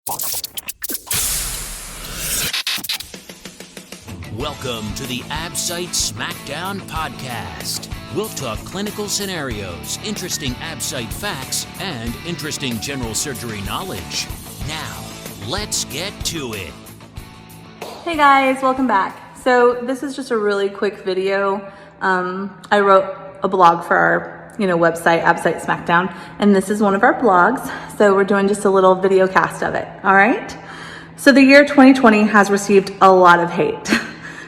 Welcome to the AbSite Smackdown podcast. We'll talk clinical scenarios, interesting AbSite facts, and interesting general surgery knowledge. Now, let's get to it. Hey guys, welcome back. So this is just a really quick video. I wrote a blog for our website, AbSite Smackdown, and this is one of our blogs. So we're doing just a little video cast of it, all right? So the year 2020 has received a lot of hate.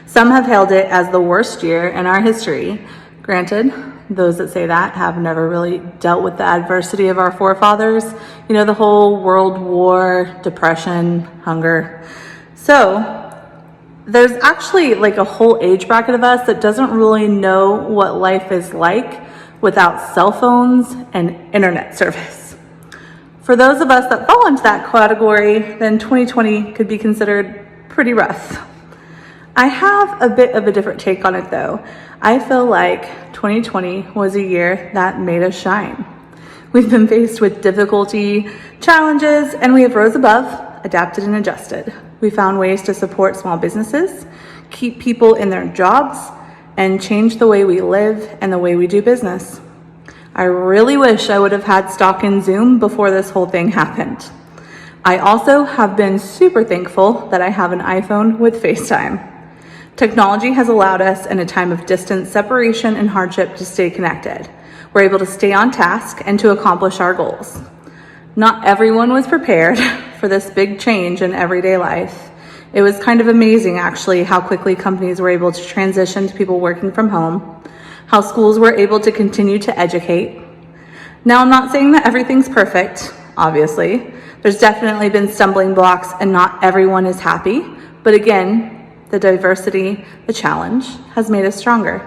Some have hailed it as the worst year in our history. Granted, those that say that have never really dealt with the adversity of our forefathers. The whole World War, depression, hunger. So there's actually like a whole age bracket of us that doesn't really know what life is like without cell phones and internet service. For those of us that fall into that category, then 2020 could be considered pretty rough. I have a bit of a different take on it though. I feel like 2020 was a year that made us shine. We've been faced with difficulty, challenges, and we have rose above, adapted and adjusted. We found ways to support small businesses, keep people in their jobs, and change the way we live and the way we do business. I really wish I would have had stock in Zoom before this whole thing happened. I also have been super thankful that I have an iPhone with FaceTime. Technology has allowed us in a time of distance separation and hardship to stay connected. We're able to stay on task and to accomplish our goals. Not everyone was prepared for this big change in everyday life. It was kind of amazing actually how quickly companies were able to transition to people working from home, how schools were able to continue to educate. Now, I'm not saying that everything's perfect, obviously. There's definitely been stumbling blocks and not everyone is happy, but again, the diversity, the challenge has made us stronger.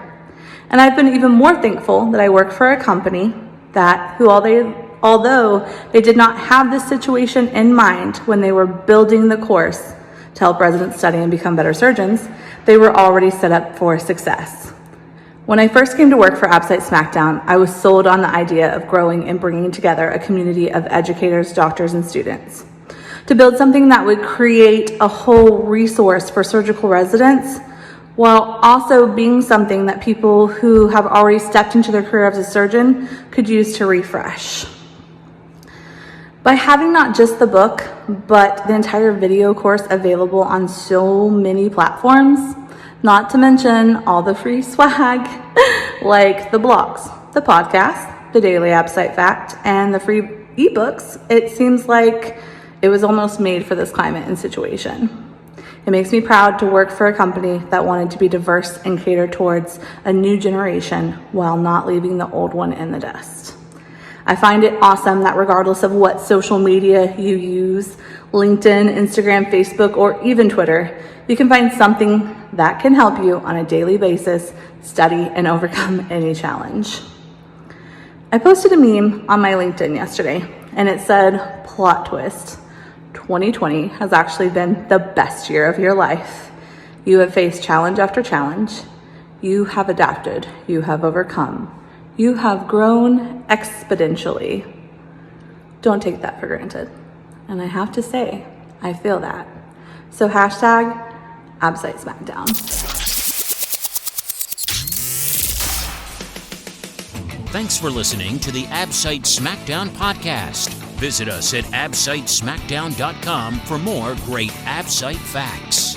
And I've been even more thankful that I work for a company although they did not have this situation in mind when they were building the course to help residents study and become better surgeons, they were already set up for success. When I first came to work for AbSite Smackdown, I was sold on the idea of growing and bringing together a community of educators, doctors, and students to build something that would create a whole resource for surgical residents while also being something that people who have already stepped into their career as a surgeon could use to refresh. By having not just the book, but the entire video course available on so many platforms, not to mention all the free swag, like the blogs, the podcast, the daily AbSite fact, and the free ebooks, it seems like it was almost made for this climate and situation. It makes me proud to work for a company that wanted to be diverse and cater towards a new generation while not leaving the old one in the dust. I find it awesome that regardless of what social media you use, LinkedIn, Instagram, Facebook, or even Twitter, you can find something that can help you on a daily basis study and overcome any challenge. I posted a meme on my LinkedIn yesterday, and it said, plot twist, 2020 has actually been the best year of your life. You have faced challenge after challenge. You have adapted. You have overcome. You have grown exponentially. Don't take that for granted. And I have to say, I feel that. So hashtag AbSite Smackdown. Thanks for listening to the AbSite Smackdown podcast. Visit us at absitesmackdown.com for more great AbSite facts.